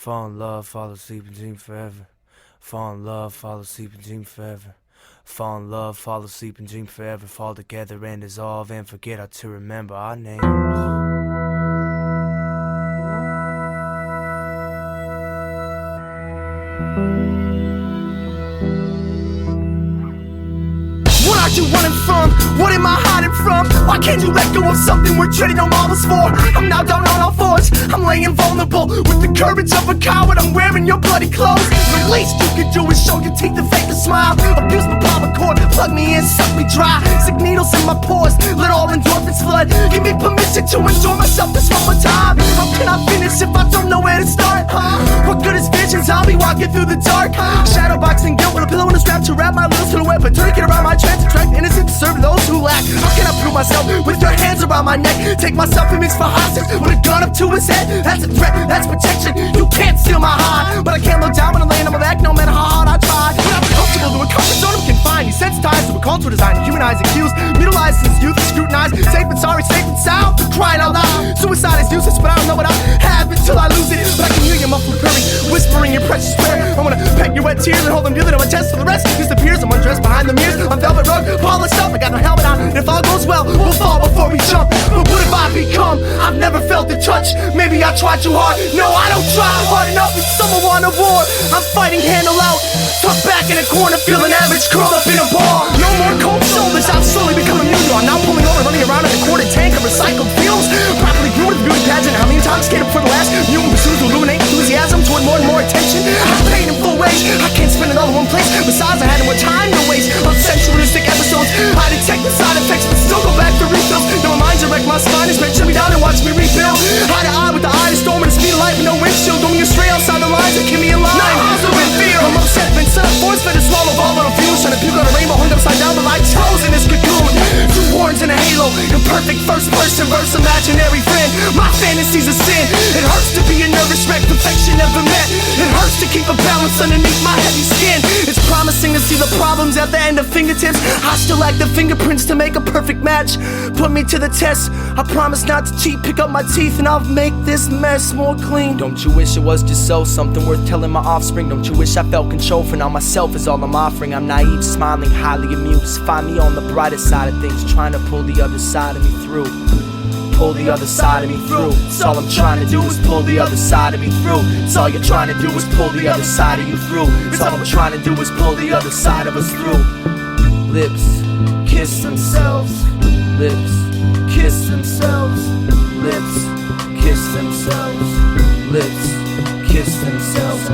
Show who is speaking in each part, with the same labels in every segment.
Speaker 1: Fall in love, fall asleep and dream forever. Fall in love, fall asleep and dream forever. Fall in love, fall asleep and dream forever. Fall together and dissolve and forget how to remember our names.
Speaker 2: What are you running from? What am I hiding from? Why can't you let go of something we're trading our marbles for? I'm now down on all fours, I'm laying vulnerable. With the courage of a coward, I'm wearing your bloody clothes. The least you can do is show your teeth and fake a smile. Abuse my power cord, plug me in, suck me dry. Stick needles in my pores, let all endorphins flood. Give me permission to enjoy myself this one more time. How can I finish if I don't know where to start? What good is visions? I'll be walking through the dark. Shadowboxing guilt with a pillow and a strap to wrap my little silhouette. But tourniquet around my chest to attract innocent to serve those who lack. How can I prove myself with your hands around my neck? Take myself and mix for hostage with a gun up to his head. That's a threat, that's protection. You can't steal my high, but I can't look down when I'm laying on my back, no matter how hard I try. When I'm comfortable to a comfort zone, I'm confined. Desensitized to a culture designed to humanize, accused, mutilized since youth, scrutinized. Safe and sorry, safe and sound, crying out loud. Suicide is useless, but I don't know what I have until I lose it. But I can hear your muffled purring, whispering your precious prayer. I wanna peck your wet tears and hold them dearly on my chest till the rest disappears. I'm undressed behind the mirrors, on velvet rug, polished up. I got no helmet on, and if all goes well, we'll fall before we jump. But what have I become? I've never felt the touch. Maybe I tried too hard. No, I don't try hard enough. If someone want a war, I'm fighting handle out. Tucked back in a corner, feeling average, curled up in a ball. No more cold shoulders, I've slowly become immune. I'm now pulling over, running around in a quarter tank of recycled fuels. Properly brewed with beauty pageant. I'm intoxicated for the last. Mutant pursuit to illuminate enthusiasm toward more and more attention. I'm paid in full wage. I can't spend it all in one place. Besides, I had more time to waste on sensualistic episodes. I detect the side effects, but still go back for refills. Now my mind's erect, my spine is bent. Shut me down and watch me rebuild. Eye to eye with the eye of storm and the speed of light with no windshield. Going astray outside the lines that keep me in line. With fear, I'm upset, been set up, force fed to swallow all little fuse. Trying to puke on a rainbow, hung upside down, the light froze in this cocoon. Two horns and a halo, imperfect first person verse, imaginary friend. My fantasy's a sin. It hurts to be a nervous wreck, perfection never met. It hurts to keep a balance underneath my heavy skin. It's promising to see the problems at the end of fingertips. I still lack the fingerprints to make a perfect match. Put me to the test, I promise not to cheat. Pick up my teeth and I'll make this mess more clean. Don't you wish it was just so, something worth telling my offspring? Don't you wish I felt control, for now myself is all I'm offering. I'm naive, smiling, highly amused. Find me on the brighter side of things, trying to pull the other side of me through. Pull the other side of me through. It's all I'm trying to do is pull the other side of me through. It's all you're trying to do is pull the other side of you through. It's all I'm trying to do is pull the other side of us through. Lips kiss themselves. Lips kiss themselves. Lips kiss themselves. Lips kiss themselves.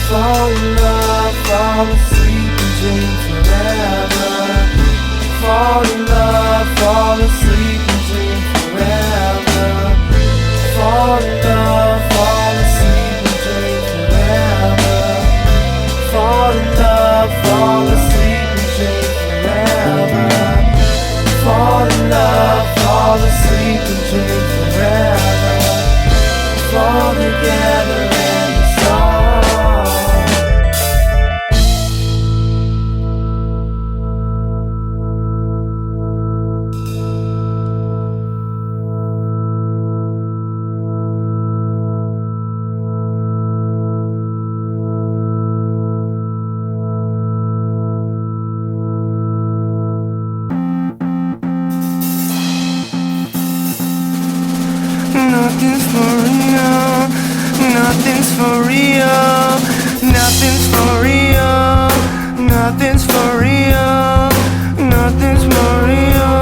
Speaker 3: Fall in love, fall asleep and dream forever. Fall in love, fall asleep and dream forever. Fall in love, fall asleep and dream forever. Fall in love, fall asleep and dream forever. Fall in love, fall asleep and dream forever. Fall together and dissolve. Nothing's for real, nothing's for real, nothing's for real, nothing's for real, nothing's for real.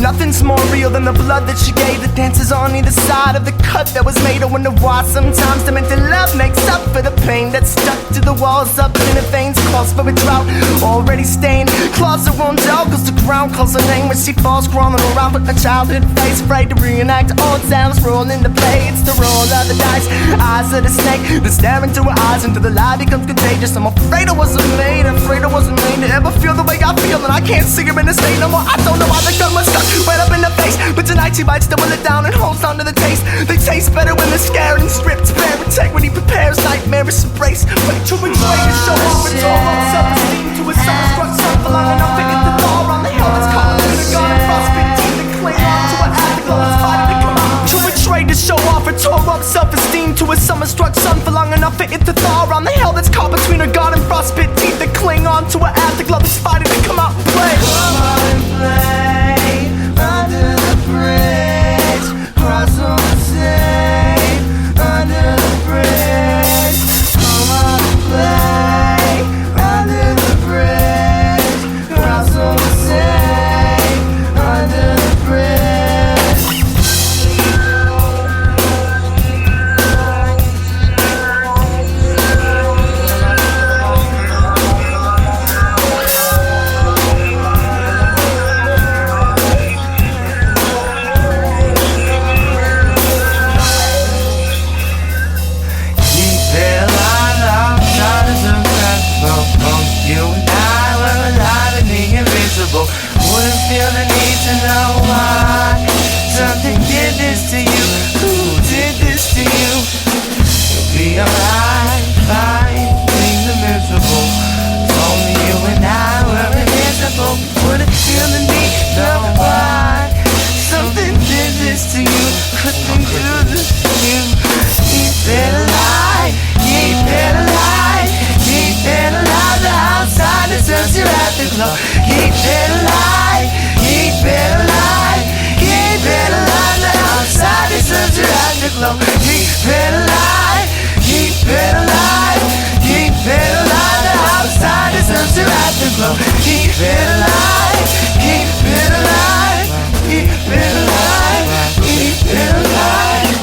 Speaker 2: Nothing's more real than the blood that she gave. The dances on either side of the cut that was made. I wonder why sometimes demented love makes up for the pain that's stuck to the walls. Up in her veins, calls for a drought, already stained. Claws her own dog, cause the ground calls her name. When she falls crawling around with a childhood face, afraid to reenact old sounds roll into play. It's the roll of the dice, eyes of the snake. The staring through her eyes into the lie becomes contagious. I'm afraid I wasn't made to ever feel the way I feel. And I can't see her in the state no more. I don't know why the gun was stuck right up in the face, but tonight she bites the bullet down and holds on to the taste. They taste better when they're scared and stripped. Bare integrity prepares nightmarish embrace. Way too betray to show off its all on self-esteem to a summer-struck sun for long enough to hit the thaw around the hell that's caught in the gun and frostbitten teeth and cling on to an afterglow that's fighting to come out. Too betrayed to show off or tore up self-esteem to a summer-struck sun for long enough to hit the thaw around the hell that's caught between her god and frostbitten teeth that cling on to an afterglow that's fighting to come out and play.
Speaker 3: Come out and play under the bridge, cross on the same under the bridge. Come out and play under the bridge, cross on the same under the bridge. Wouldn't feel the need to know why something did this to you. Who did this to you? You'll be alright, fine, things are miserable. If only you and I were invisible. Wouldn't feel the need to know why something did this to you. Couldn't do this to you. Keep it alive, keep it alive, keep it alive. The outside deserves your afterglow. Keep it alive, keep it alive, keep it alive. The outside deserves your afterglow. Keep it alive, keep it alive, keep it alive. The outside deserves your afterglow. Keep it alive, keep it alive, keep it alive, keep it alive.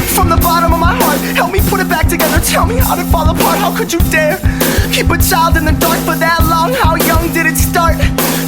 Speaker 2: From the bottom of my heart, help me put it back together. Tell me how to fall apart, how could you dare keep a child in the dark for that long? How young did it start?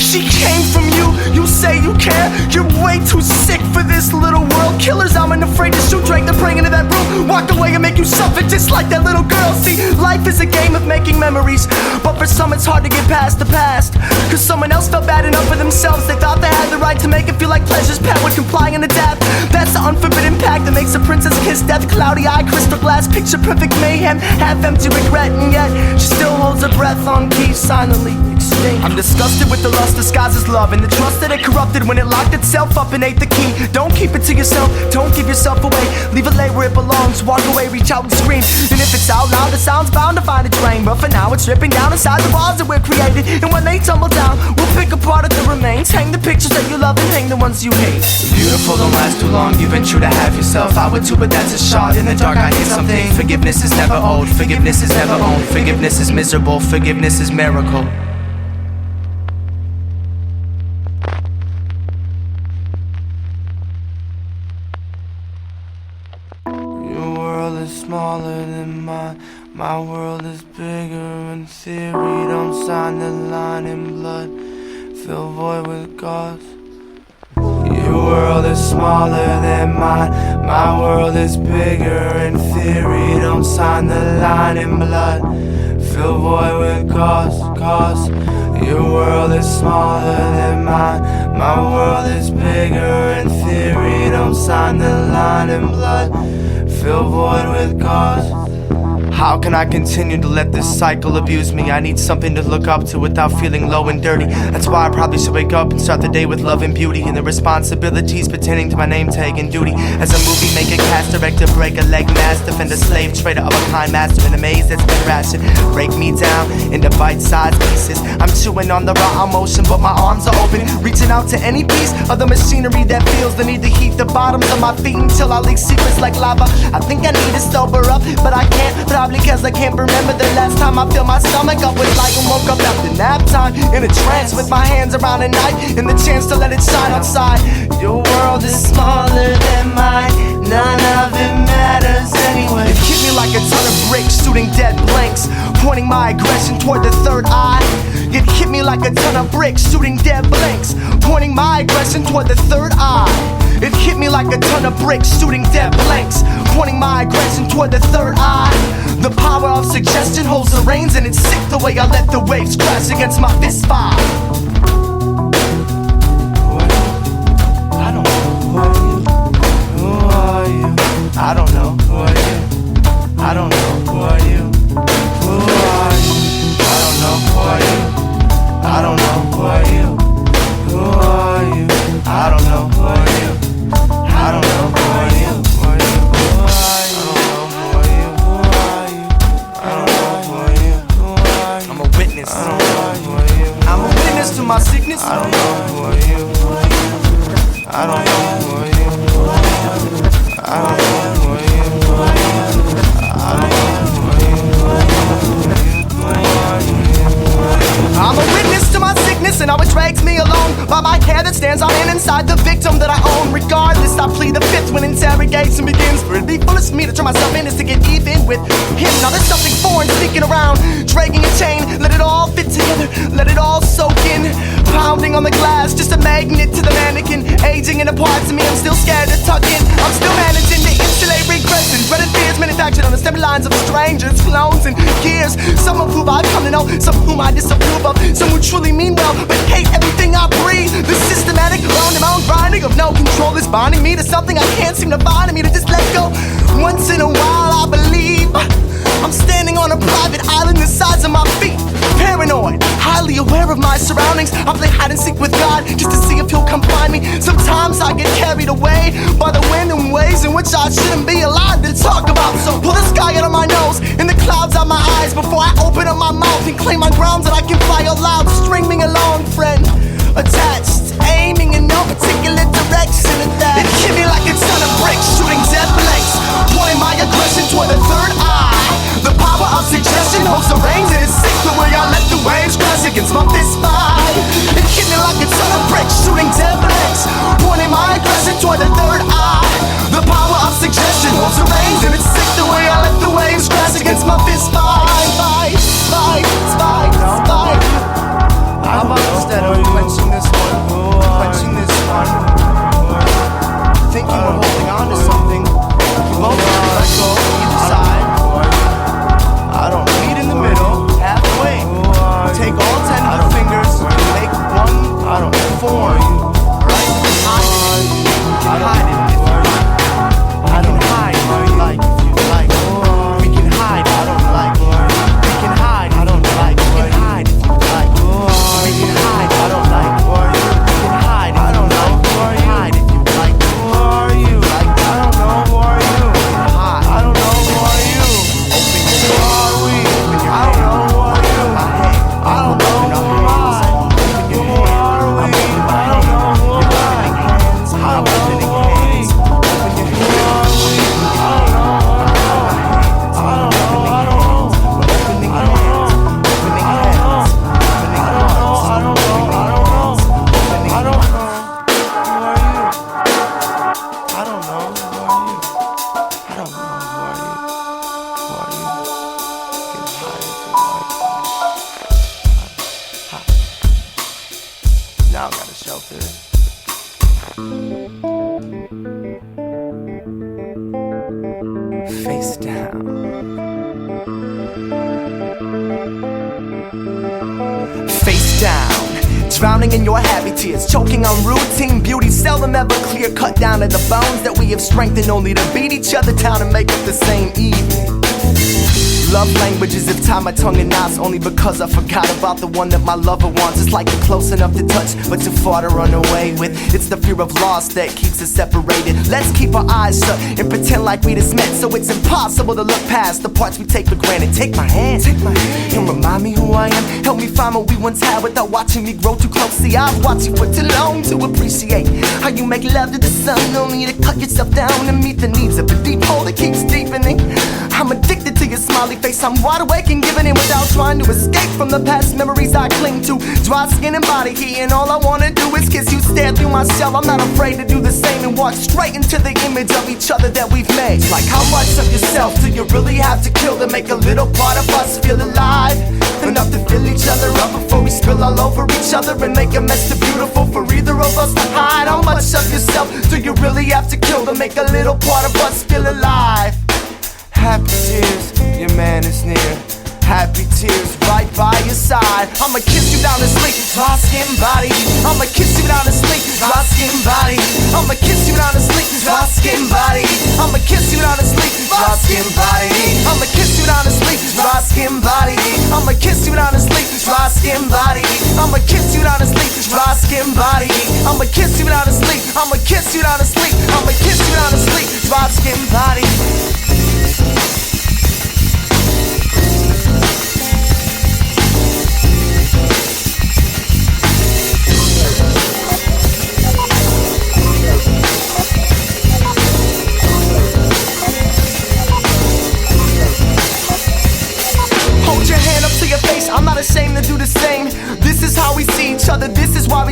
Speaker 2: She came from you, you say you care. You're way too sick for this little world. Killers, I'm afraid to shoot, drag the praying into that room. Walk away and make you suffer just like that little girl. See, life is a game of making memories, but for some it's hard to get past the past. Cause someone else felt bad enough for themselves. They thought they had the right to make it feel like pleasure's pet would comply and adapt. That's the unforbidden pact that makes a princess kiss death. Cloudy eye, crystal glass, picture perfect mayhem, half empty regret, and yet she still holds her breath on key, silently extinct. I'm disgusted with the lust disguised as love, and the trust that it corrupted when it locked itself up and ate the key. Don't keep it to yourself, don't give yourself away. Leave it lay where it belongs, walk away, reach out and scream. And if it's out loud, the sound's bound to find a drain. But for now, it's ripping down inside the walls that we're created. And when they tumble down, we'll pick apart at the remains. Hang the pictures that you love and hang the ones you hate.
Speaker 3: Beautiful don't last too long, you've been true to have yourself. I would too, but that's a shot. In the dark I hear something. Forgiveness is never old, forgiveness is never owned. Forgiveness is miserable, forgiveness is miracle. Your world is smaller than mine, my world is bigger in theory. Don't sign the line in blood, fill void with gauze. Your world is smaller than mine, my world is bigger in theory. Don't sign the line in blood, fill void with cause. Your world is smaller than mine, my world is bigger in theory. Don't sign the line in blood, fill void with cause. How can I continue to let this cycle abuse me? I need something to look up to without feeling low and dirty. That's why I probably should wake up and start the day with love and beauty, and the responsibilities pertaining to my name tag and duty. As a movie maker, cast director, break a leg, master, defend a slave, trader of a kind, master in a maze that's been rationed. Break me down into bite-sized pieces. I'm chewing on the raw emotion, but my arms are open, reaching out to any piece of the machinery that feels the need to heat the bottoms of my feet until I leak secrets like lava. I think I need to sober up, but I can't. Probably cause I can't remember the last time I filled my stomach up with light and woke up after nap time in a trance with my hands around a night and the chance to let it shine outside. Your world is smaller than mine, none of it matters anyway. It hit me like a ton of bricks shooting dead blanks, pointing my aggression toward the third eye. It hit me like a ton of bricks shooting dead blanks, pointing my aggression toward the third eye. It hit me like a ton of bricks shooting dead blanks, pointing my aggression toward the third eye. The power of suggestion holds the reins, and it's sick the way I let the waves crash against my fist fire.
Speaker 2: sickness.
Speaker 3: I don't know who are you. I don't know who are you. I don't know who are you. I don't know who are you.
Speaker 2: I'm a witness to my sickness and how it drags me along by my hair that stands on inside the victim that I own. Regardless, I plead the fifth when interrogation begins. For it'd be foolish of me to turn myself in just to get even with him. Now there's something foreign sneaking around, dragging a chain. Let it all fit together, let it all soak in. Pounding on the glass, just a magnet to the mannequin. Aging in a part to me, I'm still scared to tuck in. I'm still managing to insulate regrets and dreaded fears manufactured on the stem lines of strangers, clones and gears. Some of whom I come to know, some whom I disapprove of. Some who truly mean well, but hate everything I breathe. The systematic round and round grinding of no control is binding me to something I can't seem to find in me to just let go. Once in a while I believe I'm standing on a private island the size of my feet. Paranoid, highly aware of my surroundings. I play hide and seek with God just to see if he'll come find me. Sometimes I get carried away by the wind and waves in which I shouldn't be alive to talk about. So pull the sky out of my nose and the clouds out my eyes before I open up my mouth and claim my grounds that I can fly aloud. String me along, friend. Attached, aiming in no particular direction at that. It hit me like a ton of bricks, shooting dead blanks, pointing my aggression toward the third eye. The power of suggestion holds the reins and it's sick the way I let the waves crash against my fist fight. It hit me like a ton of bricks, shooting dead blanks, pointing my aggression toward the third eye. The power of suggestion holds the reins and it's sick the way I let the waves crash against my fist fight. Fight, fight, fight, fight.
Speaker 3: I'm instead of quenching this one,
Speaker 2: Thinking we're holding on to something. You both have to let go either side.
Speaker 3: I don't
Speaker 2: Meet in the middle, halfway. Take all 10 of the fingers, make one
Speaker 3: I don't
Speaker 2: form. Right? Hide it. You can hide it if you like. I don't hide if you like. We can hide. I don't like. We can hide. I don't like. We can hide if you like. We can hide. I don't like. We can hide. I don't like. Hide if you like.
Speaker 3: Who are you? I don't know who are you.
Speaker 2: Hide.
Speaker 3: I don't know who are you.
Speaker 2: Open your
Speaker 3: Who are we?
Speaker 2: Open your
Speaker 3: I don't know who are you.
Speaker 2: My head.
Speaker 3: I don't know who am I.
Speaker 2: Open your
Speaker 3: Who are we? I don't know who am I.
Speaker 2: hands.
Speaker 3: I don't know
Speaker 2: Opening
Speaker 3: who are we.
Speaker 2: hands. Open your
Speaker 3: Who
Speaker 2: hands.
Speaker 3: are we? I don't know. I don't know. I don't know.
Speaker 2: Opening
Speaker 3: I don't know.
Speaker 2: hands. Opening
Speaker 3: I don't know.
Speaker 2: hands. Opening
Speaker 3: I don't know.
Speaker 2: arms.
Speaker 3: I don't know. I don't know.
Speaker 2: Opening
Speaker 3: I don't know. Who are you? I don't know. Who are you? I don't know. Who are you? Who are you? You can hide if you like. Now I gotta shelter it.
Speaker 1: Face down.
Speaker 2: Face down, drowning in your happy tears, choking on routine beauty, seldom ever clear, cut down to the bones that we have strengthened only to beat each other down and make it the same evening. Love languages have tied my tongue in knots only because I forgot about the one that my lover wants. It's like you're close enough to touch but too far to run away with. It's the fear of loss that keeps us separated. Let's keep our eyes shut and pretend like we just met, so it's impossible to look past the parts we take for granted. Take my hand and remind me who I am. Help me find what we once had without watching me grow too close. See, I've watched you for too long to appreciate how you make love to the sun, only to cut yourself down and meet the needs of a deep hole that keeps deepening. I'm addicted to your smiley face, I'm wide awake and giving in without trying to escape from the past memories I cling to. Dry skin and body heat, and all I wanna do is kiss you, stare through my shell. I'm not afraid to do the same and walk straight into the image of each other that we've made. Like how much of yourself do you really have to kill to make a little part of us feel alive? Enough to fill each other up before we spill all over each other and make a mess too beautiful for either of us to hide. How much of yourself do you really have to kill to make a little part of us feel alive?
Speaker 3: Happy tears, your man is near.
Speaker 2: Happy tears right by your side. I'ma kiss you down to sleep, dry skin body. I'ma kiss you down to sleep, dry skin body. I'ma kiss you down to sleep, dry skin body. I'ma kiss you down to sleep, dry skin body. I'ma kiss you down to sleep, dry skin body. I'ma kiss you down to sleep, dry skin body. I'ma kiss you down to sleep, dry skin body. I'ma kiss you down to sleep. I'ma kiss you down to sleep. I'ma kiss you down to sleep, dry skin body.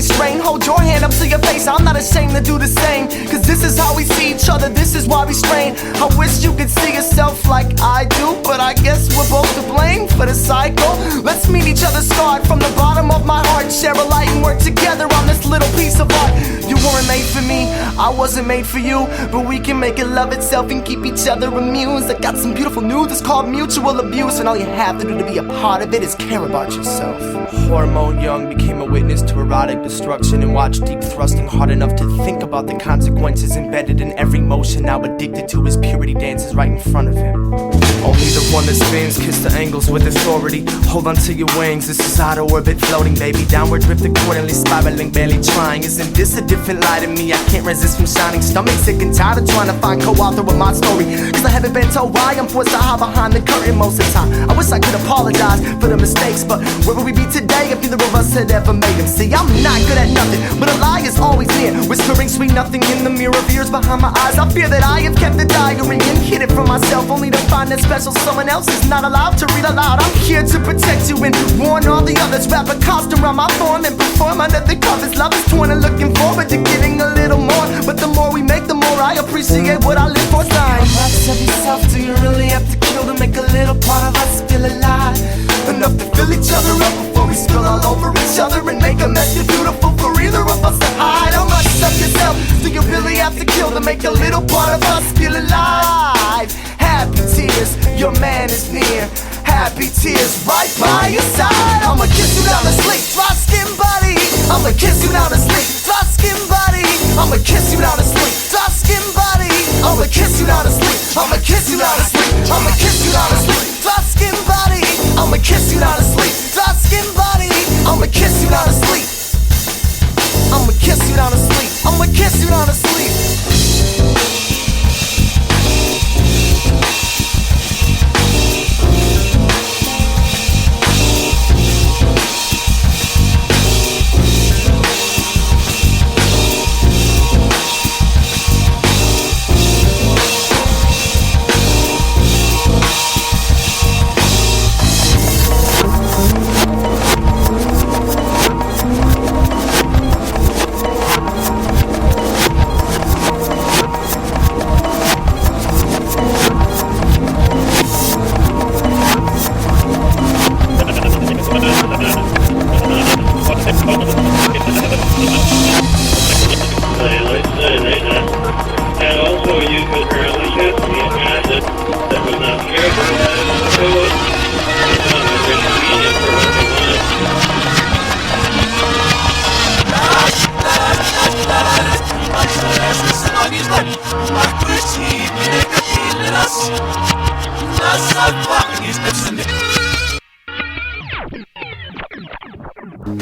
Speaker 2: restrain. Hold your hand up to your face, I'm not ashamed to do the same. Cause this is how we see each other, this is why we strain. I wish you could see yourself like I do, but I guess we're both to blame for the cycle. Let's meet each other scarred from the bottom of my heart. Share a light and work together on this little piece of art. You weren't made for me, I wasn't made for you, but we can make it love itself and keep each other amused. I got some beautiful news, it's called mutual abuse, and all you have to do to be a part of it is care about yourself.
Speaker 1: Hormone young became a witness to erotic destruction, and watched deep thrusting hard enough to think about the consequences embedded in every motion. Now addicted to his purity dances right in front of him. Only the one that spins, kiss the angles with authority. Hold on to your wings, this is out of orbit, floating baby. Downward drift accordingly, spiraling, barely trying. Isn't this a different light in me? I can't resist from shining. Stomach sick and tired of trying to find co-author with my story, cause I haven't been told why I'm forced to hide behind the curtain most of the time. I wish I could apologize for the mistakes, but where would we be today if neither of us had ever made them? See, I'm not good at nothing, but a lie is always near, whispering sweet nothing in the mirror of ears behind my eyes. I fear that I have kept the diary and hid it from myself, only to find that special someone else is not allowed to read aloud. I'm here to protect you and warn all the others. Wrap a costume around my thorn and perform under the covers. Love is torn and looking forward to giving a little more, but the more we make, the more I appreciate what I live for. Sign. How much of yourself do you really have to kill to make a little part of us feel alive? Enough to fill each other up before we spill all over each other and make a mess too beautiful for either of us to hide. How much of yourself do you really have to kill to make a little part of us feel alive? Happy tears, your man is near. Happy tears right by your side. I'ma kiss you down to sleep, dry skin body. I'ma kiss you down to sleep, dry skin body. I'ma kiss you down to sleep, dry skin body. I'ma kiss you down to sleep, I'ma kiss you down to sleep, I'ma kiss you down to sleep, dry skin body. I'ma kiss you down to sleep, dry skin body. I'ma kiss you down to sleep, I'ma kiss you down to sleep, I'ma kiss you down to sleep.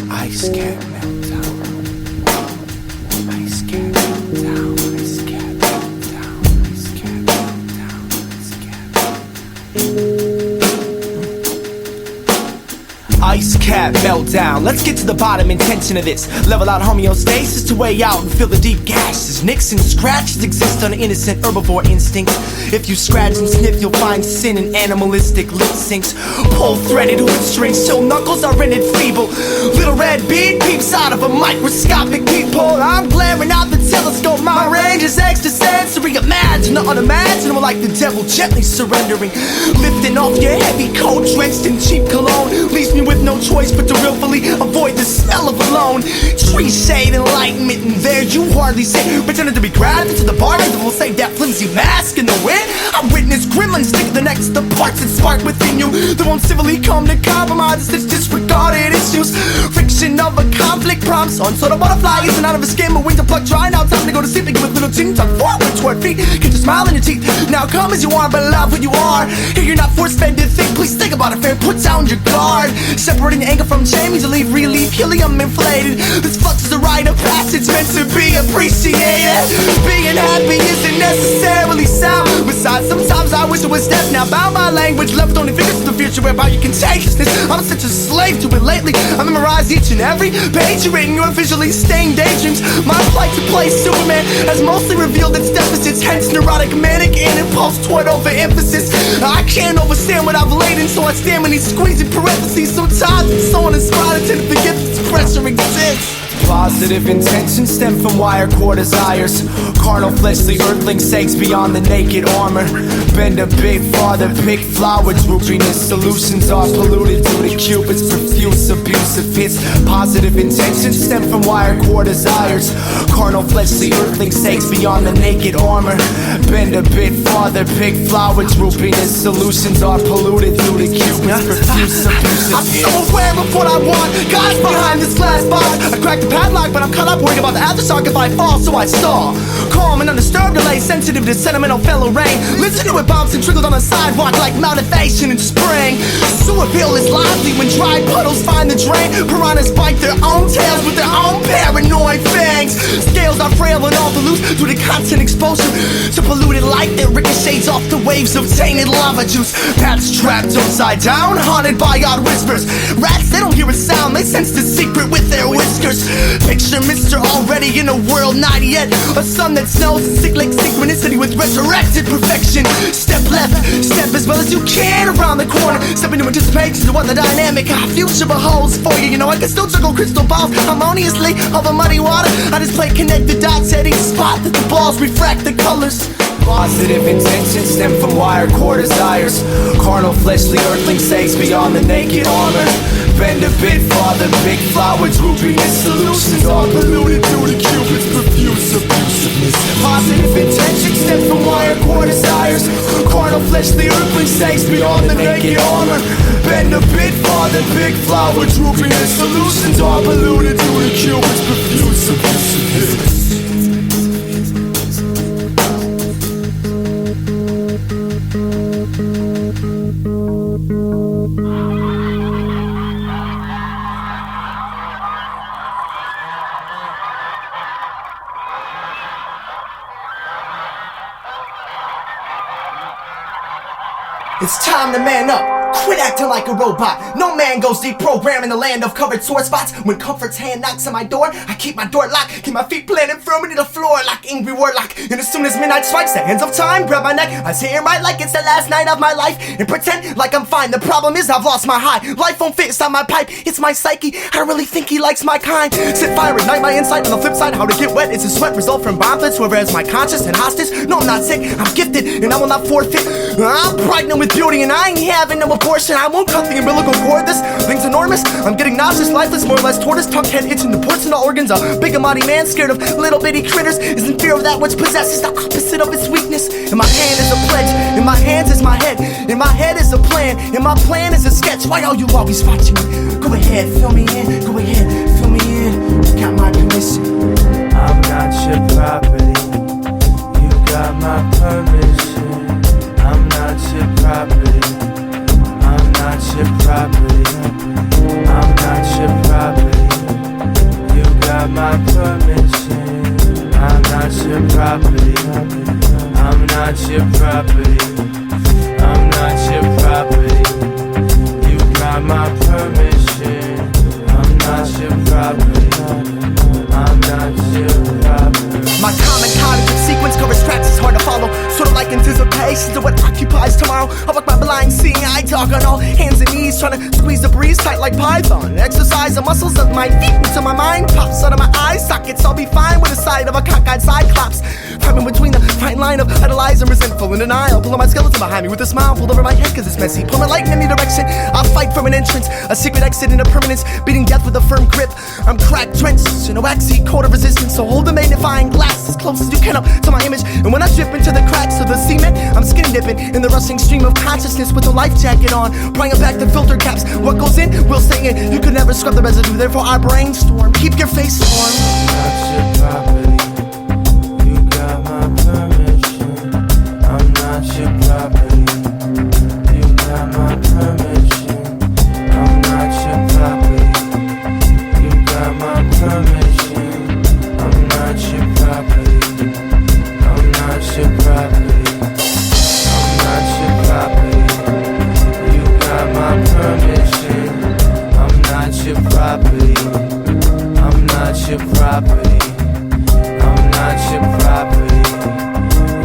Speaker 1: Ice can't melt down. Ice can't melt down. Ice can't melt down. Ice can't melt down. Ice can't melt down. Ice cap meltdown. Let's get to the bottom intention of this. Level out homeostasis to weigh out and fill the deep gashes. Nicks and scratches exist on innocent herbivore instinct. If you scratch and sniff, you'll find sin in animalistic lip syncs. Pull threaded hood strings till knuckles are rendered feeble. Little red bead peeps out of a microscopic peephole. I'm glaring out the telescope, my range is extrasensory. Imagine the unimaginable, like the devil gently surrendering. Lifting off your heavy coat, drenched in cheap cologne, leaves me with no choice but to willfully avoid the smell of alone. Tree shade, enlightenment, and there you hardly sit, pretending to be gravity to the bar, and will save that flimsy mask in the wind. I witness gremlins stick the next to parts that spark within you. They won't civilly come to compromises that's disregarded issues. Friction of a conflict prompts on sort of butterfly isn't out of a skin, but wings are plucked dry. Now time to go to sleep again with little team tuck forward toward feet. Get your smile in your teeth. Now come as you are, but love who you are. Here you're not force fed to think. Please think about it, fair. Put down your guard. Separating anger from shame, to leave relief, helium inflated. This flux is a rite of passage meant to be appreciated. Being happy isn't necessarily sound. Besides, sometimes I wish it was deaf. Now bound by language, left only figures to the future about your contagiousness. I'm such a slave to it lately. I memorize each and every page you written. Your visually stained daydreams. My plight to play Superman has mostly revealed its deficits. Hence neurotic, manic, and impulse toward overemphasis. I can't overstand what I've laid in, so I stand when he's squeezing parentheses. Sometimes it's so uninspired, I tend to forget this pressure exists. Positive intentions stem from wire core desires. Carnal fleshly earthling sakes beyond the naked armor. Bend a bit farther, pick flower droopiness. Solutions are polluted due to Cupid's profuse abusive hits. Positive intentions stem from wire core desires. Carnal fleshly earthling sakes beyond the naked armor. Bend a bit farther, pick flower droopiness. Solutions are polluted due to Cupid's profuse abusive
Speaker 2: I'm
Speaker 1: hits.
Speaker 2: so aware of what I want. God's behind this glass box. I cracked the padlock, but I'm caught up worried about the aftershock if I fall, so I stall. Calm and undisturbed delay, sensitive to sentimental fellow rain. Listen to it bounce and trickles on the sidewalk like motivation in spring. Sewer bill is lively when dry puddles find the drain. Piranhas bite their own tails with their own paranoid fangs. Scales are frail and all the loose due to constant exposure to polluted light that ricochets off the waves of tainted lava juice. Paths trapped upside down, haunted by odd whispers. Rats, they don't hear a sound, they sense the secret with their whiskers. Picture Mr. Already in a world not yet. A sun that smells sick like synchronicity with resurrected perfection. Step left, step as well as you can around the corner. Step into anticipation to what the dynamic our future beholds for you. You know I can still juggle crystal balls harmoniously over muddy water. I just play connect the dots at each spot that the balls refract the colors.
Speaker 1: Positive intentions stem from wire core desires. Carnal fleshly earthling sakes beyond the naked armor. Bend a bit farther, big flower droopiness. Solutions are polluted due to Cupid's profuse abusiveness. Positive intentions stem from wire core desires. Carnal fleshly earthling sakes beyond the naked armor. Bend a bit farther, big flower droopiness. Solutions are polluted due to Cupid's profuse abusiveness.
Speaker 2: It's time to man up. Quit acting like a robot. No man goes deprogrammed in the land of covered sore spots. When comfort's hand knocks on my door, I keep my door locked. Keep my feet planted firmly to the floor like angry warlock. And as soon as midnight strikes, the hands of time grab my neck. I say it right like it's the last night of my life and pretend like I'm fine. The problem is I've lost my high. Life won't fit inside my pipe. It's my psyche. I don't really think he likes my kind. Set fire, ignite my insight. On the flip side, how to get wet. It's a sweat result from bombs. Whoever has my conscience and hostage. No, I'm not sick. I'm gifted and I will not forfeit. I'm pregnant with beauty and I ain't having no abortion. I won't cut the umbilical cord. This thing's enormous. I'm getting nauseous, lifeless, more or less tortoise. Tuck head itching the ports and all organs. A big and mighty man scared of little bitty critters is in fear of that which possesses the opposite of its weakness. In my hand is a pledge. In my hands is my head. In my head is a plan. In my plan is a sketch. Why are you always watching me? Go ahead, fill me in. Go ahead, fill me in. You got my permission.
Speaker 3: I'm not your property. You got my permission. I'm not your property. I'm not your property. I'm not your property. You got my permission. I'm not your property. I'm not your property. I'm not your property. You got my permission. I'm not your property. I'm not your property.
Speaker 2: My common cognitive sequence covers tracks, it's hard to follow. Sort of like anticipation to what occupies tomorrow. I walk my blind seeing eye talk on all hands and knees, trying to squeeze the breeze tight like Python. Exercise the muscles of my feet until my mind pops out of my eye sockets. I'll be fine with the sight of a cockeyed cyclops. Climbing between the fine line of idolized and resentful and denial. Pulling my skeleton behind me with a smile pulled over my head cause it's messy. Pull my light in any direction, I'll fight from an entrance. A secret exit into permanence, beating death with a firm grip. I'm cracked, drenched in a waxy coat of resistance. So hold the magnifying glass as close as you can up to my image. And when I drip into the cracks of the cement, I'm skin dipping in the rushing stream of consciousness with a life jacket on. Bringing back the filter caps. What goes in will stay in. You could never scrub the residue, therefore I brainstorm. Keep your face warm.
Speaker 3: Not your property. You got my permission. I'm not your property. You got my permission. I'm not your property. You got my permission. I'm not your property. I'm not your property. I'm not your property. You got my permission. I'm not your property. I'm not your property. I'm not your property.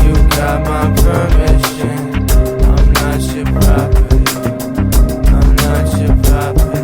Speaker 3: You got my permission. I'm not your property. I'm not your property.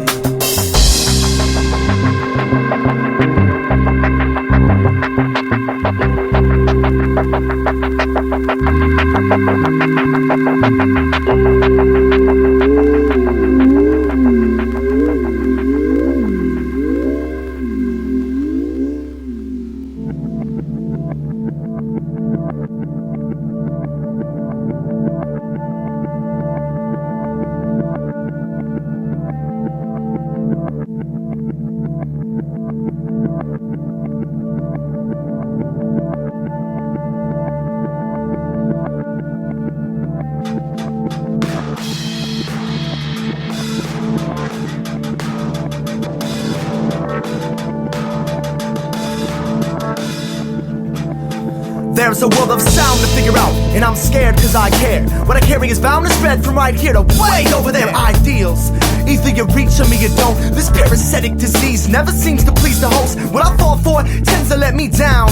Speaker 2: There's a world of sound to figure out, and I'm scared cause I care. What I carry is bound to spread from right here to way over there. Ideals, either you reach them or you don't. This parasitic disease never seems to please the host. What I fall for tends to let me down.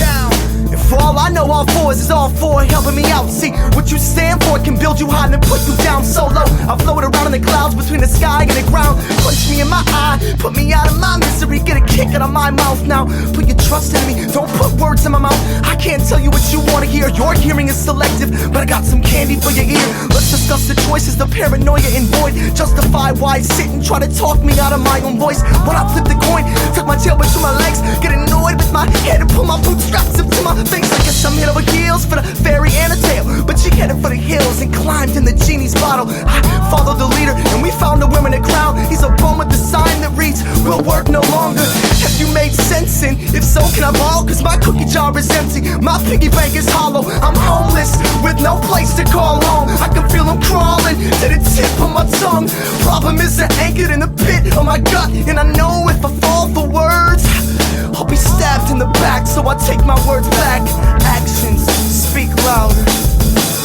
Speaker 2: And for all I know, all fours is all for helping me out. See, what you stand for can build you high and put you down so low. I float around in the clouds between the sky and the ground. Punch me in my eye, put me out of my misery. Get a kick out of my mouth now. Put your trust in me, don't put words in my mouth. I can't tell you what you want to hear. Your hearing is selective, but I got some candy for your ear. Let's discuss the choices, the paranoia and void. Justify why I sit and try to talk me out of my own voice. When I flip the coin, tuck my tail between my legs, get annoyed with my head and pull my bootstraps up to my face. I guess I'm head over heels for the fairy and a tail, but she headed for the hills and climbed in the genie's bottle. I followed the leader and we found a woman a crown. He's a bum with the sign that reads, will work no longer. Have you made sense? And if so, can I borrow? Cause my cookie jar is empty, my piggy bank is hollow. I'm homeless with no place to call home. I can feel them crawling to the tip of my tongue. Problem is they're anchored in the pit of my gut, and I know if I fall for words, I'll be stabbed in the back, so I take my words back. Actions speak louder.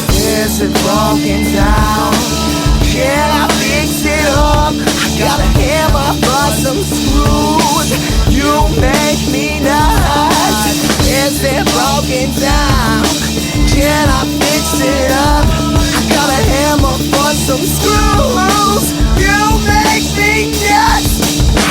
Speaker 2: Is it broken down? Can I fix it up? I got a hammer for some screws. You make me nuts. Is it broken down? Can I fix it up? I got a hammer for some screws. You make me nuts.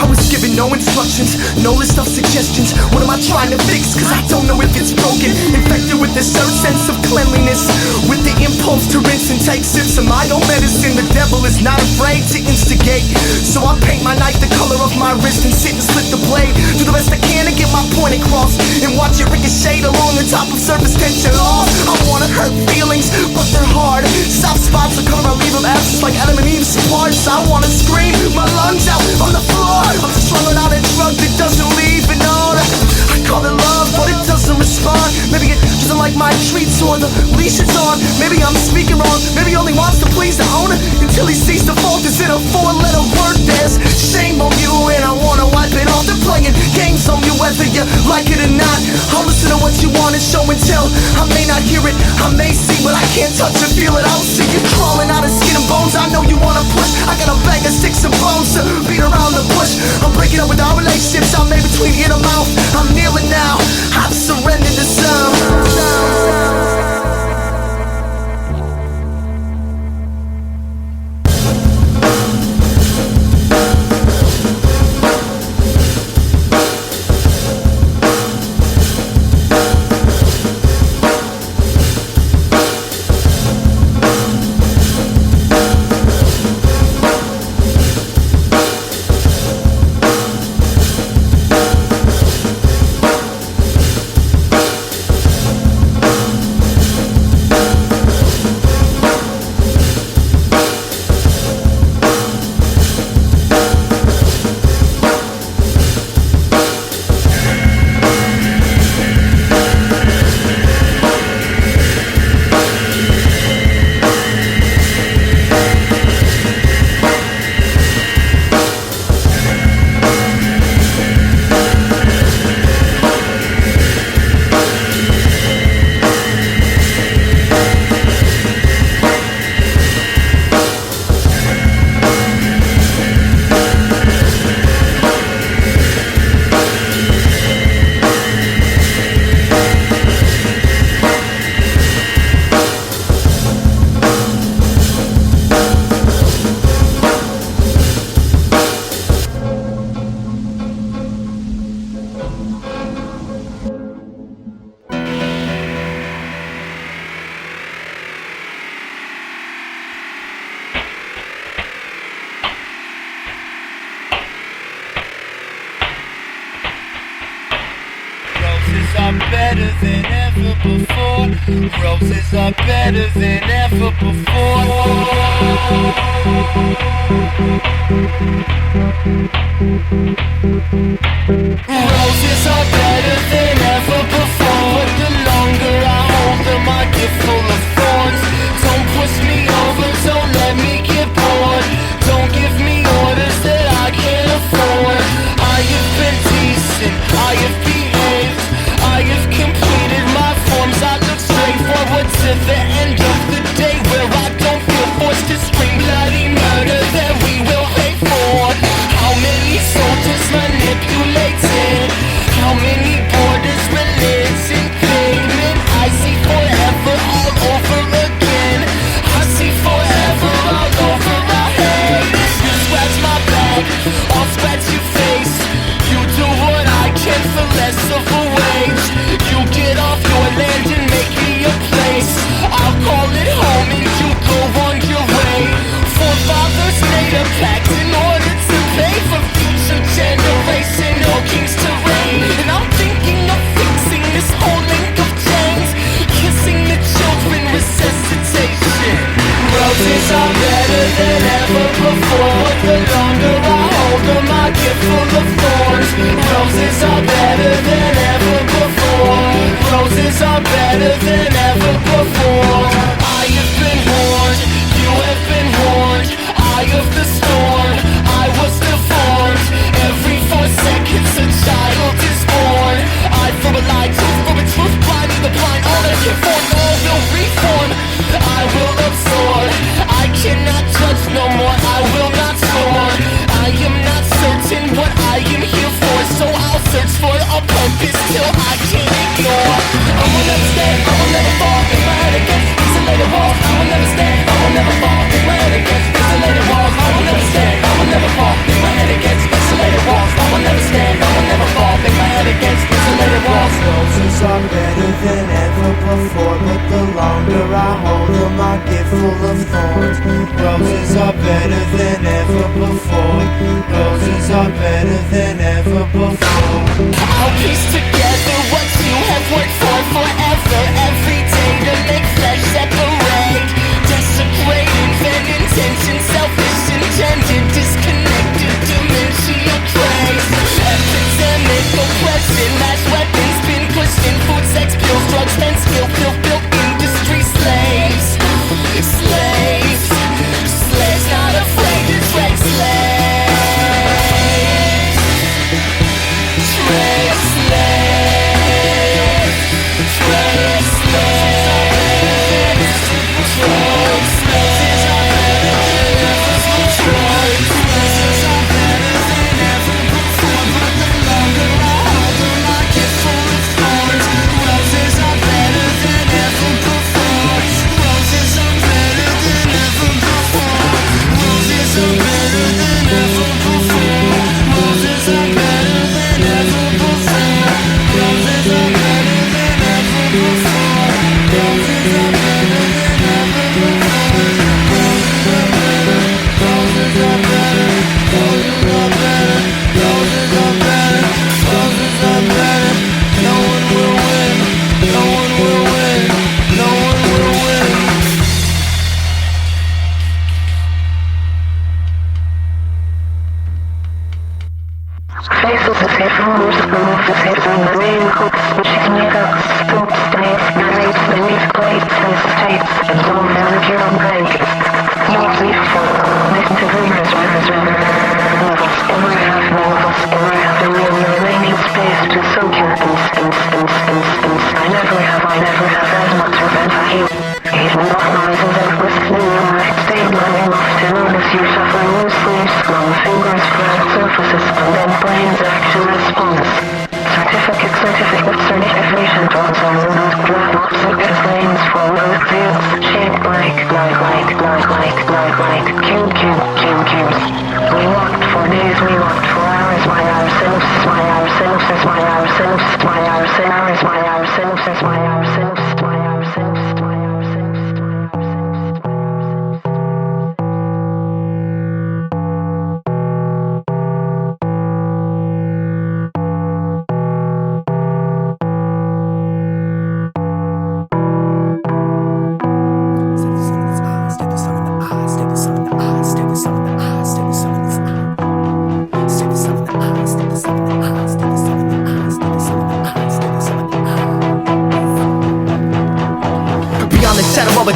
Speaker 2: I was given no instructions, no list of suggestions. What am I trying to fix? Cause I don't know if it's broken. Infected with this third sense of cleanliness, with the impulse to rinse and take sips of my own medicine. The devil is not afraid to instigate, so I paint my knife the color of my wrist and sit and split the blade. Do the best I can to get my point across, and watch it ricochet along the top of surface tension. Oh, I wanna hurt feelings, but they're hard. Soft spots are covered, I leave them absence like Adam and Eve's parts. I wanna scream my lungs out on the floor. I'm strung out a drug that doesn't leave an odor. I call it love, but it doesn't respond. Maybe it doesn't like my treats or the leash is on. Maybe I'm speaking wrong. Maybe he only wants to please the owner until he sees the fault is in a four-letter word. There's shame on you, and I wanna wipe it off. They're playing games on you, whether you like it or not. I'll listen to what you want and show and tell. I may not hear it, I may see, but I can't touch or feel it. I'll see you crawling out of skin and bones. I know you wanna push. I got a bag of sticks and bones to beat around the bush. I'm breaking up with our relationships I made between ear and mouth. I'm kneeling now, I've surrendered to sound.
Speaker 3: are better than ever before. Roses are better than ever before. Roses are better than ever before. But the longer I hold them, I get full of thorns. Don't push me over, don't let me get bored. Don't give me orders that I can't afford. I have been decent, I have behaved, I have completed my forms. I look
Speaker 2: call it home and you go on your way. Forefathers made a pact in order to pay for future generational kings to reign. And I'm thinking of fixing this whole link of chains, kissing the children, resuscitation. Roses are better than ever before, but the longer I hold them I get full of thorns. Roses are better than ever before. Roses are better than ever before. I have been warned, you have been warned. Eye of the storm, I was deformed. Every 4 seconds a child is born. Eye for a lie, tooth for a truth, blind to the blind. All that can form, all will reform. I will absorb, I cannot judge no more, I will not scorn. I am not certain what I am here for, so I'll search for a purpose till I can't ignore. I will never stand, I will never fall, in my head against insulated walls. I will never stand, I will never fall, in my head against insulated walls. I will never stand, I will never fall, in my head against insulated walls. I will never stand, I will never fall, in my head against insulated walls.
Speaker 3: Roses are better than ever before, but the longer I hold them I get full of thorns. Roses are better than ever before. Roses are better than ever before.
Speaker 2: I'll piece together what you have worked for forever, every day to make flesh separate, desecrating vain intention, selfish intended, disconnected dementia craze. Epidemic oppression, mass weapons been pushed in, food, sex, pills, drugs, and skill, built industry slaves. Slaves, slaves not afraid to trade slaves. Trade slaves, trade slaves, trade slaves.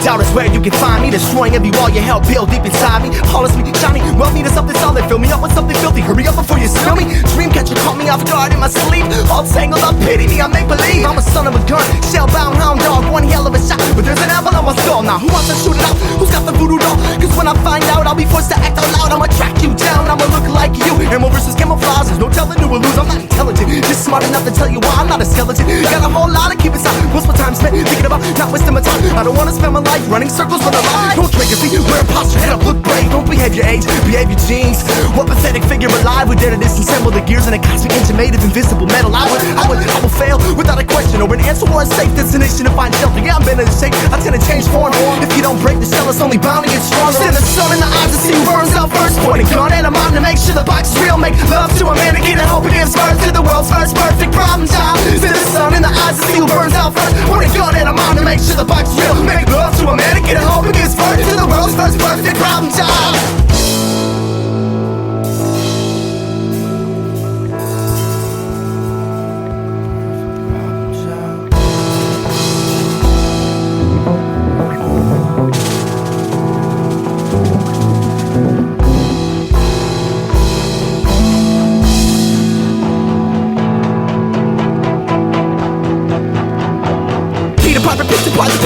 Speaker 2: Doubt is where you can find me, destroying every wall you held built deep inside me. Polish me, shiny, rub me to something solid, fill me up with something filthy. Hurry up before you spill me. Dreamcatcher caught me off guard in my sleep, all tangled up, pity me, I make believe I'm a son of a gun, shell-bound hound dog, one hell of a shot, but there's an apple on my skull. Now who wants to shoot it out? Who's got the voodoo doll? Cause when I find out, I'll be forced to act out loud. I'ma track you down, I'ma look like you, and more versus camouflage, there's no telling who will lose. I'm not intelligent, Just smart enough to tell you why I'm not a skeleton. Got a whole lot to keep inside. What's my time spent thinking about not wasting my time? I don't wanna spend my life running circles with a lie. Don't drink your feet, wear a posture, head up, look brave. Don't behave your age, behave your genes. What pathetic figure alive would dare to disassemble the gears in a cosmic engine made of invisible metal? I will fail without a question or an answer or a safe destination to find shelter. Yeah, I'm bent in shape, I tend to change form. If you don't break the shell, it's only bound to get stronger. Send the sun in the eyes to see who burns out first. Pointing gun at a mom to make sure the box is real. Make love to a mannequin and hope it gives birth to the world's first perfect problem child. Send the sun in the eyes to see who burns out first. Pointing gun at a mom to make sure the box is real. Make love to a mannequin and hope it gives birth to the world's first perfect problem child.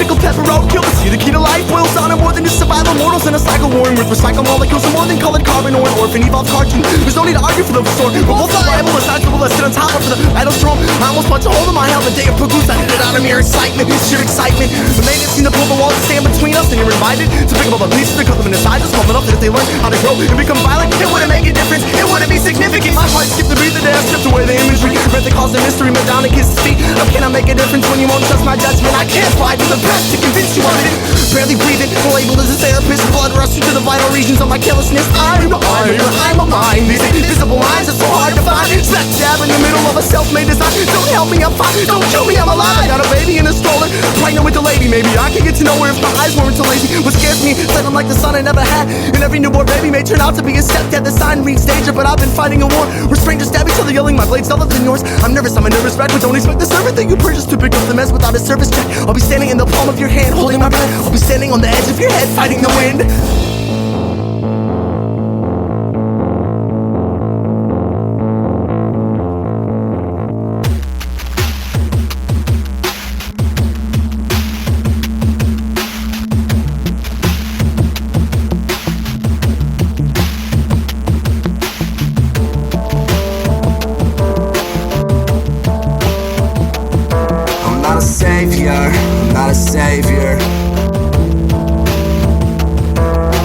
Speaker 2: Pickled pepper roadkill. See the key to life boils down to more than just survival. Mortals in a cycle warring with recycled molecules and more than colored carbon or an orphan evolved cartoon. There's no need to argue for the storm. But both the Bible and science people that sit on top of the idle storm. I almost punched a hole in my hell the day of Pagoose. I did it out of mere excitement, sheer excitement. When they didn't seem to pull the wall to stand between us, and you're invited to pick up all the pieces and cut them inside. Just small enough that if they learn how to grow and become violent, it wouldn't make a difference. It wouldn't be significant. My heart skipped the beat the day I stripped away the imagery. Read the cause of mystery, but down and kiss his feet. How can I make a difference when you won't trust my judgment? I can't fight to the best to convince you of it. Barely breathing, labeled as a therapist. Blood rushing to the vital regions of my carelessness. I'm a mind. These invisible lines are so hard to find. Slap dab in the middle of a self-made design. Don't help me, I'm fine. Don't kill me, I'm alive. I got a baby in a stroller, pregnant with a lady. Maybe I could get to know her if my eyes weren't too lazy. What scares me is that I'm like the son I never had, and every newborn baby may turn out to be a stepdad. The sign reads danger, but I've been fighting a war where strangers stab each other, yelling my blade's duller than yours. I'm nervous, I'm a nervous wreck, but don't expect the servant that you purchased to pick up the mess without a service check. I'll be standing in the palm of your hand, holding my breath. I'll be standing on the edge of your head, fighting the wind.
Speaker 4: I'm not a savior.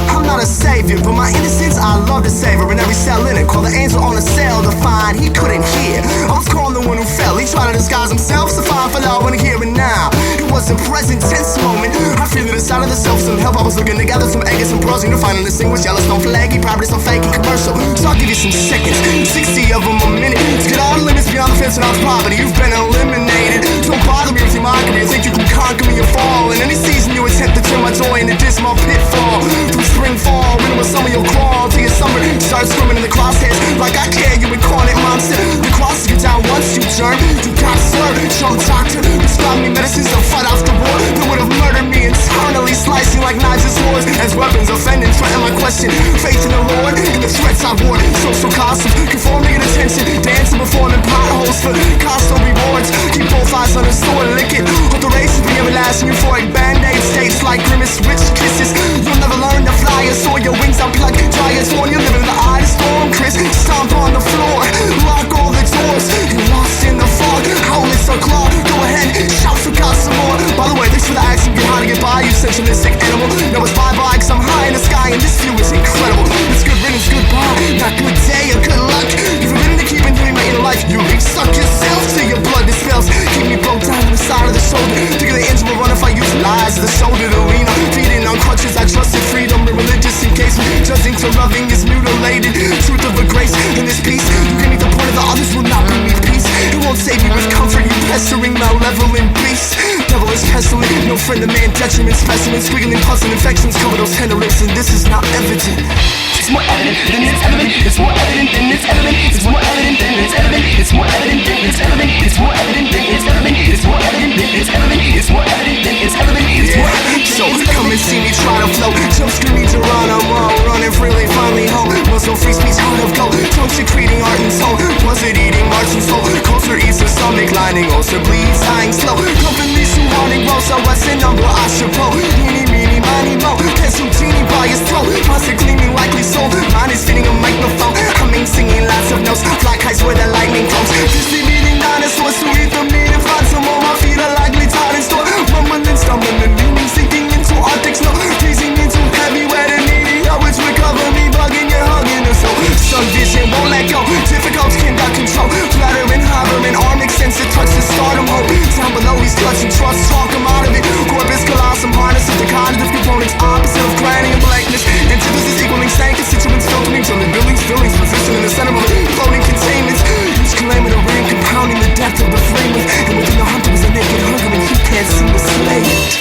Speaker 4: I'm not a savior, but my innocence I love to savor. In every cell in it, call the angel on a cell to find he couldn't hear. I was calling the one who fell. He tried to disguise himself, so fine for love when here and now. It was a present tense moment. I feel it inside of the self, some help. I was looking together, some eggs and pearls, to find and distinguish Yellowstone flaggy, property, some fake and commercial. So I'll give you some seconds, 60 of them a minute, to get all the limits beyond the fence and off property. You've been eliminated. Don't bother me with your mockery. You think you can conquer me and fall. In any season you attempt to turn my joy into dismal pitfall. Through spring, fall, winter with summer you'll crawl till your summer start swimming in the crosshairs. Like I care, you incarnate monster. The crosses get down once you turn. You got slurred, some doctor prescribed me medicines to fight off the war that would have murdered me internally, slicing like knives and swords as weapons offending. Threaten my question, faith in the Lord and the threats I wore. Social costumes, conforming and attention, dancing, performing potholes for costume rewards. Keep both eyes on the sword, lick it. Hope the race will be everlasting, euphoric band-aid states like grimace, rich kisses. You'll never learn to fly, or soar your wings unplugged. Dry as torn, you'll live in the eye of the storm, Chris. Stomp on the floor, lock all the doors. You're lost in the fog, howlets are clawed. Go ahead, shout for God some more. By the way, thanks for the accent, get how to get by, you sensualistic animal. Now it's bye-bye, cause I'm high in the sky and this view is incredible. It's good riddance, goodbye, not good day or good luck. You're forbidden to keep enjoying my inner life. You suck yourself till your blood dispels. Keep me broke down on the side of the shoulder. Think of the engine will run if I use lies. The shoulder to lean on, feeding on crutches. I trusted freedom and religious engagement. Judging to loving is mutilated. Truth of a grace in this peace. You can meet the point of the others will not bring me peace. It won't save me with comfort. You pestering my leveling beast. Devil is pestilent, no friend of man. Detriment specimen, squiggling pus and infections cover those tender lips, and this is not evident.
Speaker 2: It's more evident than it's evident. It's more evident than it's evident. It's more evident than it's evident. It's more evident than it's evident. It's more evident than it's evident. It's more evident than it's evident. It's more evident than it's evident. It's more evident.
Speaker 4: So come and see me try to flow. Jump screaming Geronimo, running freely, finally home. Muscle free speech, heart of gold. Tongue secreting art and soul. Was it eating marching soul? Culture eats the stomach lining, also bleeds, dying slow. Companies who wanting Rosa, Western number, I should pro. Meeny, meeny, miny, mo. Pencil genie by his throat. Plastic gleaming likely soul. Mine is fitting a microphone. Humming, singing lots of notes. Fly kites where the lightning comes. This and trust, talk him out of it. Corpus colossum, harness of the cognitive components, opposite of cranium blankness. Antithesis equaling same constituents, filtering till the buildings, fillings, position in the center of floating containments. Use calamity ring, compounding the depth of the flame. And within the hunter is a naked hunger, and he can't seem to slay it.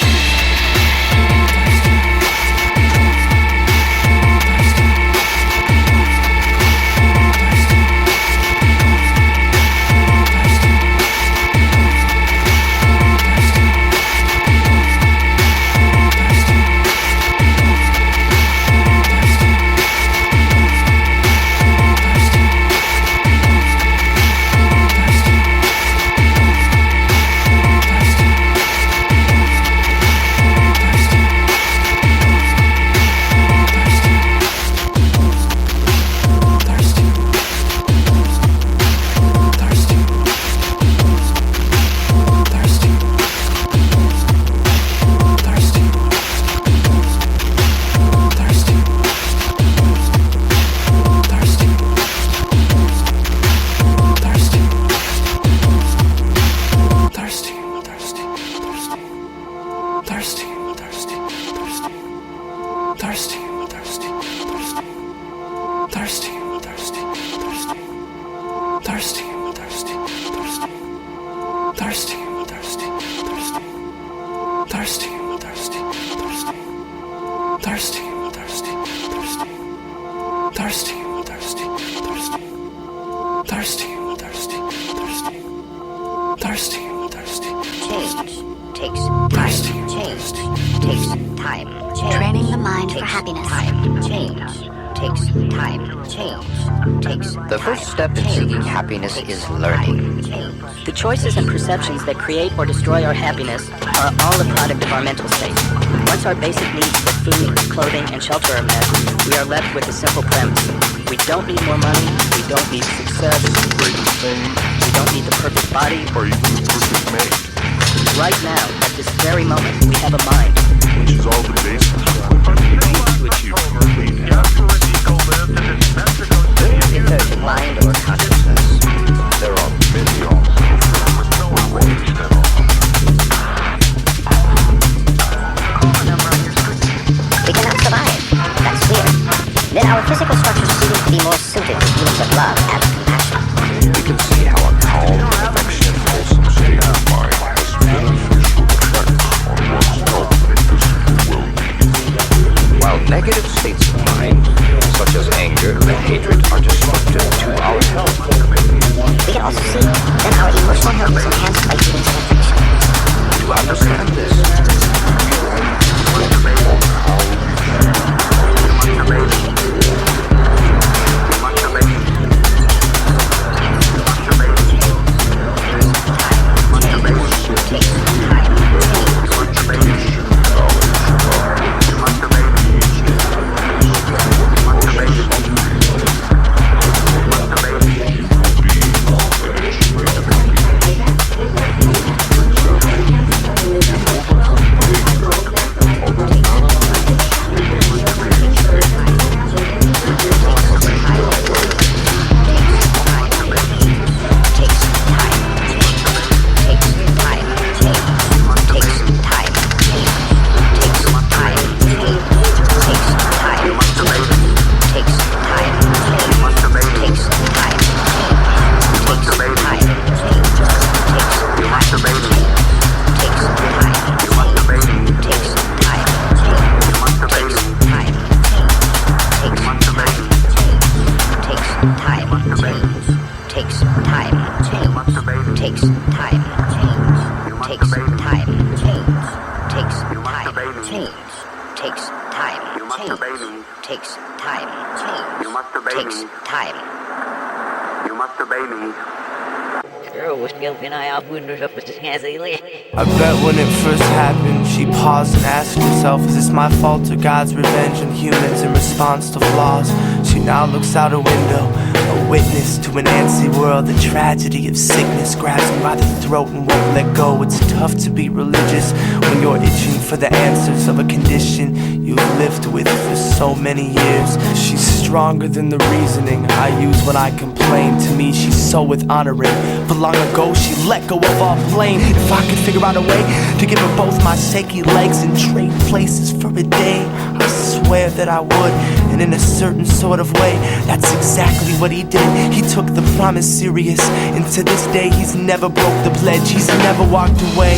Speaker 5: The first step in seeking happiness is learning.
Speaker 6: The choices and perceptions that create or destroy our happiness are all a product of our mental state. Once our basic needs for food, clothing, and shelter are met, we are left with a simple premise. We don't need more money, we don't need success, we don't need the perfect body,
Speaker 7: or even the perfect mate.
Speaker 6: Right now, at this very moment, we have a mind,
Speaker 7: which is all the basis we need to achieve complete happiness.
Speaker 5: If there's a mind or consciousness, there are many
Speaker 8: We cannot survive. That's clear. Then our physical structure seems to be more suited to feelings of love and compassion.
Speaker 7: We can see how a calm, affectionate, wholesome state of mind has beneficial effects on one's health and physical well-being.
Speaker 5: While negative states of mind, such as anger and hatred, are destructive to our health.
Speaker 8: We can also see that our emotional health is enhanced by feelings of affection.
Speaker 5: To understand this,
Speaker 3: I bet when it first happened, she paused and asked herself, is this my fault or God's revenge on humans in response to flaws? She now looks out a window, a witness to an antsy world. The tragedy of sickness grabs me by the throat and won't let go. It's tough to be religious when you're itching for the answers of a condition
Speaker 1: you've lived with for so many years. She's stronger than the reasoning I use when I complain. To me, she's so with honoring, but long ago she let go of all blame. If I could figure out a way to give her both my shaky legs and trade places for a day, I swear that I would, and in a certain sort of way, that's exactly what he did. He took the promise serious, and to this day he's never broke the pledge. He's never walked away,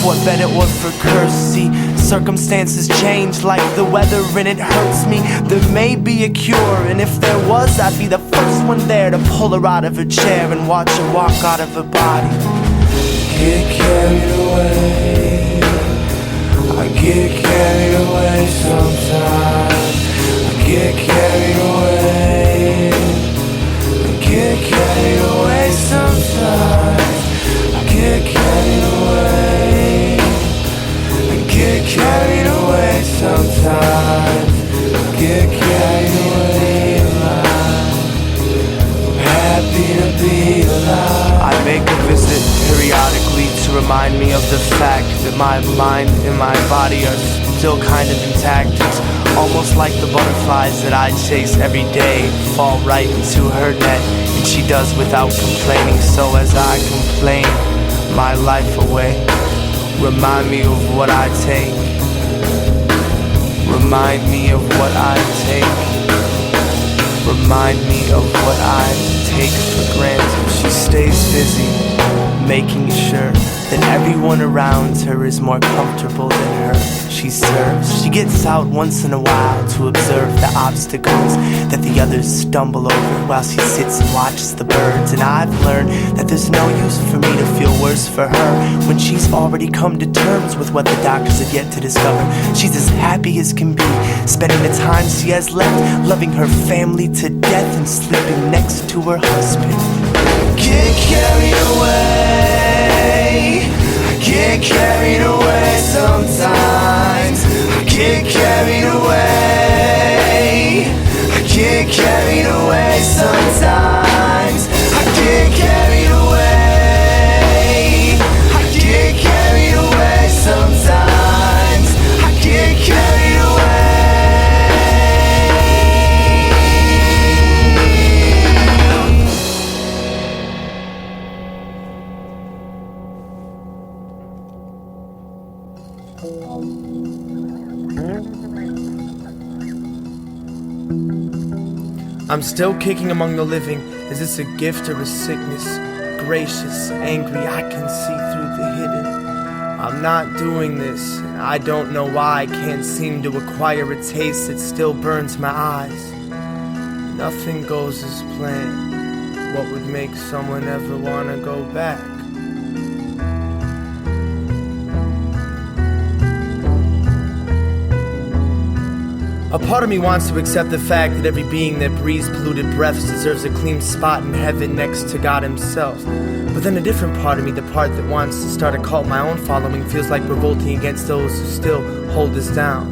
Speaker 1: for better or for courtesy. Circumstances change like the weather and it hurts me. There may be a cure, and if there was, I'd be the first one there to pull her out of her chair and watch her walk out of her body.
Speaker 3: Get carried away, I get carried away sometimes. I get carried away, I get carried away sometimes. I get carried away, I get carried away sometimes. I get carried away alive. I'm happy to be alive.
Speaker 1: I make a visit periodically to remind me of the fact that my mind and my body are still kind of intact. It's almost like the butterflies that I chase every day fall right into her net, and she does without complaining. So as I complain my life away, remind me of what I take. Remind me of what I take. Remind me of what I take for granted. She stays busy, making sure that everyone around her is more comfortable than her. She serves. She gets out once in a while to observe the obstacles that the others stumble over while she sits and watches the birds. And I've learned that there's no use for me to feel worse for her when she's already come to terms with what the doctors have yet to discover. She's as happy as can be, spending the time she has left loving her family to death and sleeping next to her husband.
Speaker 3: Get carried away, I get carried away sometimes. I get carried away, I get carried away sometimes. I get carried away, I get carried away sometimes. I get carried away.
Speaker 1: I'm still kicking among the living. Is this a gift or a sickness? Gracious, angry, I can see through the hidden. I'm not doing this. I don't know why I can't seem to acquire a taste that still burns my eyes. Nothing goes as planned. What would make someone ever want to go back? A part of me wants to accept the fact that every being that breathes polluted breaths deserves a clean spot in heaven next to God himself. But then a different part of me, the part that wants to start a cult my own following, feels like revolting against those who still hold us down.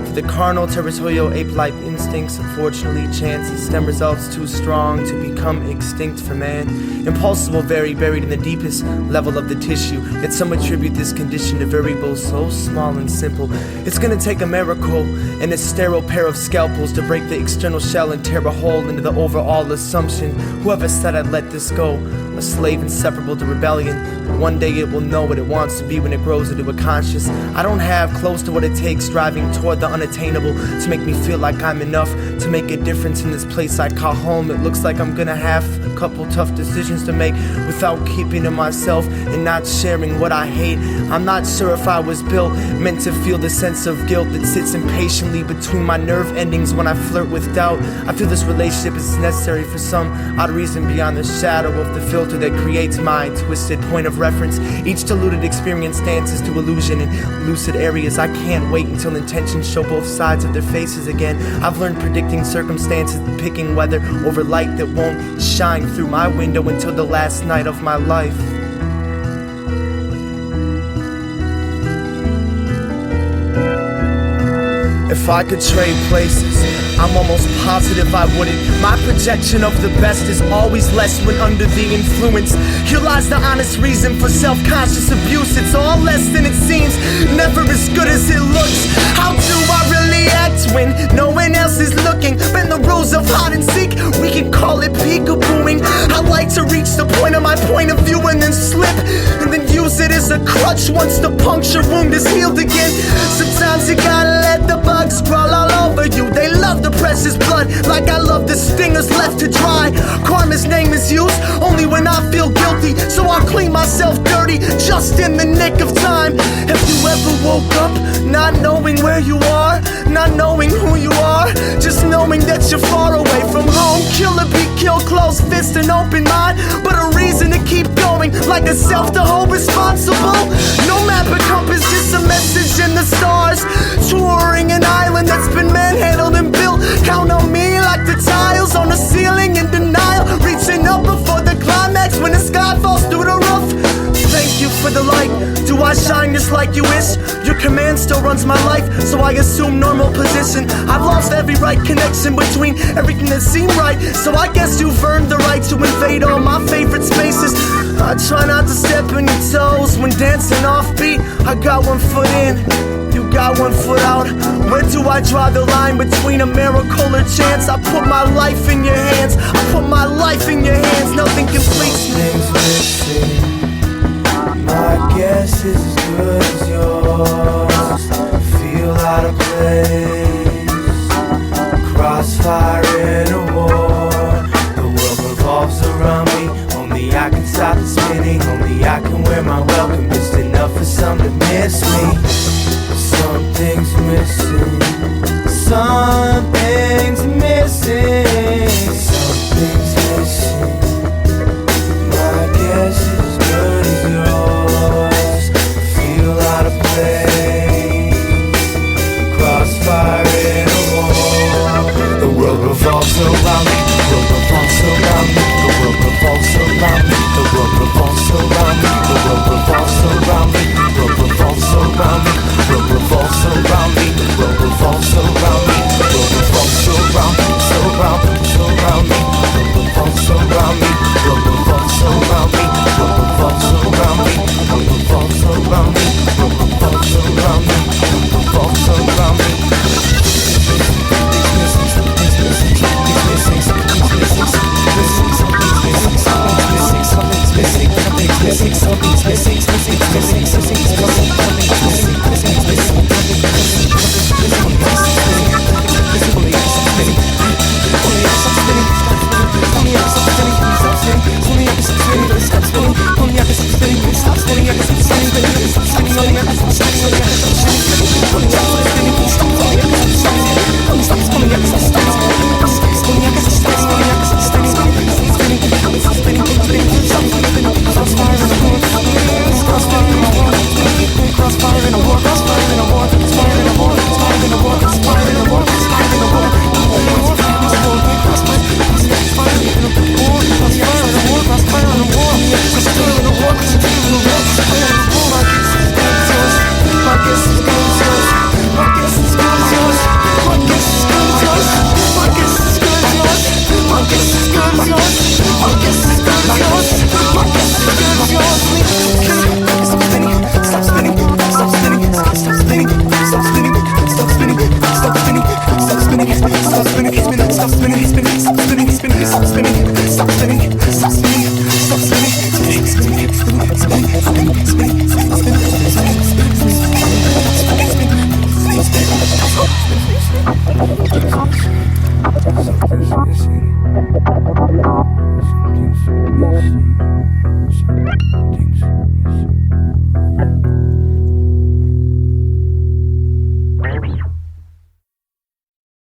Speaker 1: For the carnal, territorial, ape-like instincts, unfortunately, chance and stem results too strong to become extinct for man. Impulses will vary, buried in the deepest level of the tissue, yet some attribute this condition to variables so small and simple. It's gonna take a miracle and a sterile pair of scalpels to break the external shell and tear a hole into the overall assumption. Whoever said I'd let this go, a slave inseparable to rebellion. One day it will know what it wants to be when it grows into a conscious. I don't have close to what it takes, striving toward the unattainable to make me feel like I'm enough to make a difference in this place I call home. It looks like I'm gonna have a couple tough decisions to make without keeping to myself and not sharing what I hate. I'm not sure if I was built, meant to feel the sense of guilt that sits impatiently between my nerve endings when I flirt with doubt. I feel this relationship is necessary for some odd reason beyond the shadow of the filter that creates my twisted point of reference. Each diluted experience dances to illusion in lucid areas. I can't wait until intentions show both sides of their faces again. I've learned predicting circumstances and picking weather over light that won't shine through my window until the last night of my life. If I could trade places, I'm almost positive I wouldn't. My projection of the best is always less when under the influence. Here lies the honest reason for self-conscious abuse. It's all less than it seems, never as good as it looks. How do I really
Speaker 2: react when no one else is looking. Bend the rules of hide and seek, we can call it peekabooing. I like to reach the point of my point of view and then slip, and then use it as a crutch once the puncture wound is healed again. Sometimes you gotta let the bugs crawl all over you. They love the precious blood like I love the stingers left to dry. Karma's name is used only when I feel guilty, so I'll clean myself dirty just in the nick of time. Have you ever woke up not knowing where you are, not knowing who you are, just knowing that you're far away from home? Kill or be killed, closed fist and open mind, but a reason to keep going, like a self to hold responsible. No map or compass, just a message in the stars. Touring an island that's been manhandled and built. Count on me like the tiles on the ceiling in denial, reaching up before the climax when the sky falls through the roof. Thank you for the light. Do I shine just like you wish? Your command still runs my life, so I assume normal position. I've lost every right connection between everything that seemed right, so I guess you've earned the right to invade all my favorite spaces. I try not to step on your toes when dancing offbeat. I got one foot in, you got one foot out. Where do I draw the line between a miracle or chance? I put my life in your hands, I put my life in your hands. Nothing completes me.
Speaker 3: Things missing. My guess is as good